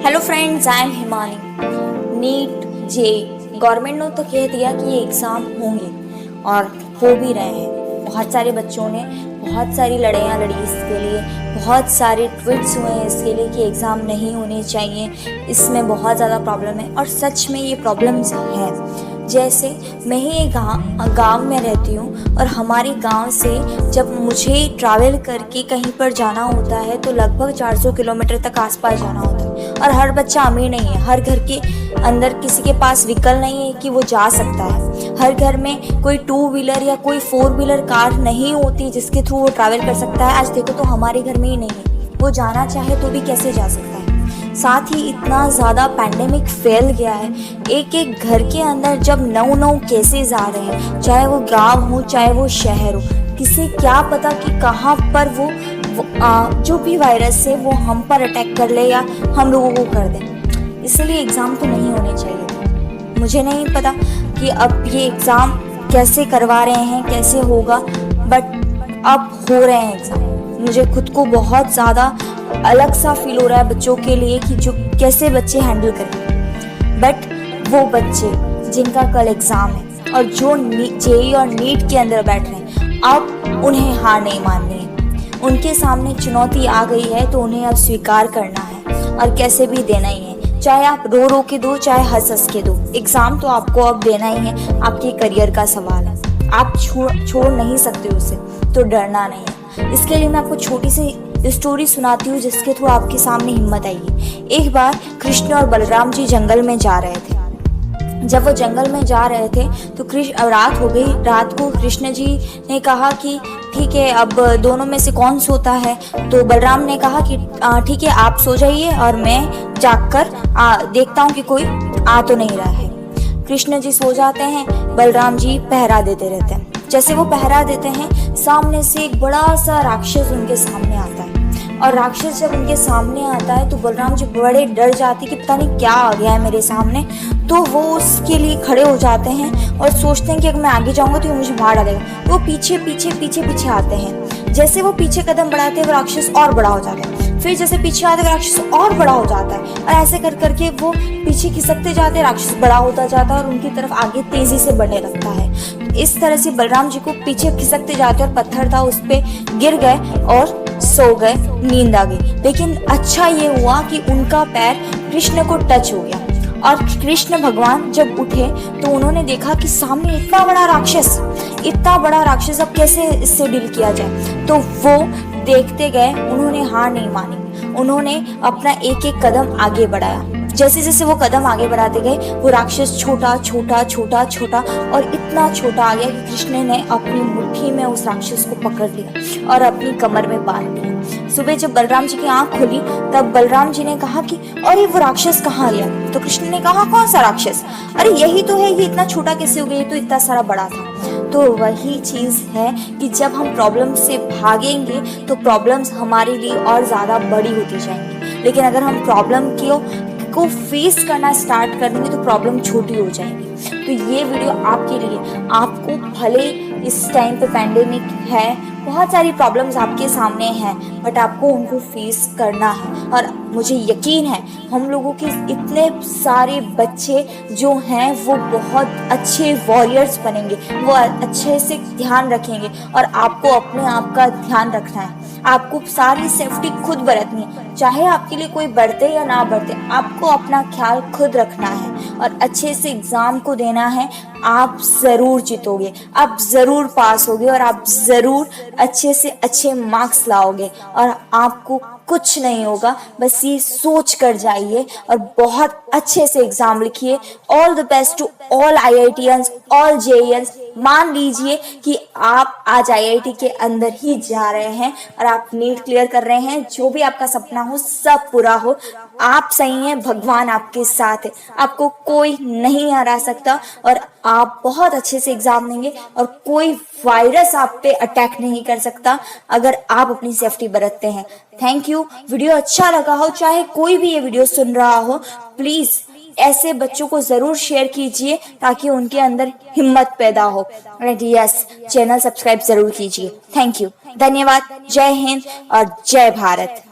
Hello friends, I am Himani. NEET JEE government ने तो कह दिया कि ये एग्ज़ाम होंगे और हो भी रहे हैं। बहुत सारे बच्चों ने बहुत सारी लड़ाइयाँ लड़ी इसके लिए, बहुत सारे ट्वीट्स हुए हैं इसके लिए कि एग्ज़ाम नहीं होने चाहिए, इसमें बहुत ज़्यादा प्रॉब्लम है। और सच में ये प्रॉब्लम्स हैं। जैसे मैं ही एक गांव में रहती हूँ और हमारे गांव से जब मुझे ट्रैवल करके कहीं पर जाना होता है तो लगभग 400 किलोमीटर तक आसपास जाना होता है। और हर बच्चा अमीर नहीं है, हर घर के अंदर किसी के पास व्हीकल नहीं है कि वो जा सकता है। हर घर में कोई 2 व्हीलर या कोई 4 व्हीलर कार नहीं होती जिसके थ्रू वो ट्रैवल कर सकता है। आज देखो तो हमारे घर में ही नहीं है, वो जाना चाहे तो भी कैसे जा सकता है। साथ ही इतना ज़्यादा पैंडेमिक फैल गया है, एक एक घर के अंदर जब 9 केसेस आ रहे हैं, चाहे वो गांव हो चाहे वो शहर हो, किसे क्या पता कि कहाँ पर वो जो भी वायरस है वो हम पर अटैक कर ले या हम लोगों को कर दे। इसलिए एग्ज़ाम तो नहीं होने चाहिए थे। मुझे नहीं पता कि अब ये एग्ज़ाम कैसे करवा रहे हैं, कैसे होगा, बट अब हो रहे हैं एग्ज़ाम। मुझे खुद को बहुत ज़्यादा अलग सा फील हो रहा है बच्चों के लिए कि जो कैसे बच्चे हैंडल करें। बट वो बच्चे जिनका कल एग्ज़ाम है और जो जेईई और नीट के अंदर बैठ रहे हैं, अब उन्हें हार नहीं माननी है। उनके सामने चुनौती आ गई है तो उन्हें अब स्वीकार करना है और कैसे भी देना ही है। चाहे आप रो रो के दो, चाहे हंस हंस के दो, एग्ज़ाम तो आपको अब देना ही है। आपके करियर का सवाल है, आप छोड़ नहीं सकते उसे, तो डरना नहीं है। इसके लिए मैं आपको छोटी सी स्टोरी सुनाती हूँ जिसके थ्रू आपके सामने हिम्मत आएगी। एक बार कृष्ण और बलराम जी जंगल में जा रहे थे। जब वो जंगल में जा रहे थे तो रात हो गई। रात को कृष्ण जी ने कहा कि ठीक है, अब दोनों में से कौन सोता है। तो बलराम ने कहा कि ठीक है, आप सो जाइए और मैं जागकर देखता हूँ कि कोई आ तो नहीं रहा है। कृष्ण जी सो जाते हैं, बलराम जी पहरा देते रहते हैं। जैसे वो पहरा देते हैं, सामने से एक बड़ा सा राक्षस उनके सामने आता है। और राक्षस जब उनके सामने आता है तो बलराम जी बड़े डर जाते कि पता नहीं क्या आ गया है मेरे सामने। तो वो उसके लिए खड़े हो जाते हैं और सोचते हैं कि अगर मैं आगे जाऊंगा तो ये मुझे मार डालेगा। वो पीछे पीछे पीछे पीछे आते हैं। जैसे वो पीछे कदम बढ़ाते हैं वो राक्षस और बड़ा हो जाता है। फिर जैसे पीछे आते हैं राक्षस और बड़ा हो जाता है। और ऐसे कर करके वो पीछे खिसकते जाते हैं, राक्षस बड़ा होता जाता है और उनकी तरफ आगे तेजी से बढ़ने लगता है। इस तरह से बलराम जी को पीछे खिसकते जाते और पत्थर था उस पे गिर गए और सो गए, नींद आ गई। लेकिन अच्छा ये हुआ कि उनका पैर कृष्ण को टच हो गया। और कृष्ण भगवान जब उठे तो उन्होंने देखा कि सामने इतना बड़ा राक्षस, अब कैसे इससे डील किया जाए। तो वो देखते गए, उन्होंने हार नहीं मानी। उन्होंने अपना एक एक कदम आगे बढ़ाया। जैसे जैसे वो कदम आगे बढ़ाते गए वो राक्षस छोटा छोटा छोटा छोटा और इतना छोटा आ गया कि कृष्ण ने अपनी मुट्ठी में उस राक्षस को पकड़ लिया और अपनी कमर में बांध दिया। सुबह जब बलराम जी की आंख खुली तब बलराम जी ने कहा कि अरे वो राक्षस कहाँ गया। तो कृष्ण ने कहा कौन सा राक्षस, अरे यही तो है, ये इतना छोटा कैसे हो गया, तो इतना सारा बड़ा था। तो वही चीज़ है कि जब हम प्रॉब्लम से भागेंगे तो प्रॉब्लम्स हमारे लिए और ज़्यादा बड़ी होती जाएंगी। लेकिन अगर हम प्रॉब्लम को फेस करना स्टार्ट कर देंगे तो प्रॉब्लम छोटी हो जाएंगी। तो ये वीडियो आपके लिए, आपको भले इस टाइम पे पैंडेमिक है, बहुत सारी प्रॉब्लम्स आपके सामने हैं, बट आपको उनको फेस करना है। और मुझे यकीन है हम लोगों के इतने सारे बच्चे जो हैं वो बहुत अच्छे वॉरियर्स बनेंगे, वो अच्छे से ध्यान रखेंगे। और आपको अपने आप का ध्यान रखना है, आपको सारी सेफ्टी खुद बरतनी है। चाहे आपके लिए कोई बढ़ते या ना बढ़ते, आपको अपना ख्याल खुद रखना है और अच्छे से एग्ज़ाम को देना है। आप ज़रूर जीतोगे, आप ज़रूर पास होगे और आप ज़रूर अच्छे से अच्छे मार्क्स लाओगे और आपको कुछ नहीं होगा। बस ये सोच कर जाइए और बहुत अच्छे से एग्ज़ाम लिखिए। All the best to all IITians, all JEEans। मान लीजिए कि आप आज IIT के अंदर ही जा रहे हैं और आप नीट क्लियर कर रहे हैं। जो भी आपका सपना हो सब पूरा हो। आप सही हैं, भगवान आपके साथ है, आपको कोई नहीं हरा सकता और आप बहुत अच्छे से एग्जाम देंगे और कोई वायरस आप पे अटैक नहीं कर सकता अगर आप अपनी सेफ्टी बरतते हैं। Thank you. वीडियो अच्छा लगा हो, चाहे कोई भी ये वीडियो सुन रहा हो, प्लीज ऐसे बच्चों को जरूर शेयर कीजिए ताकि उनके अंदर हिम्मत पैदा हो। एंड यस, चैनल सब्सक्राइब जरूर कीजिए। थैंक यू, धन्यवाद। जय हिंद और जय भारत।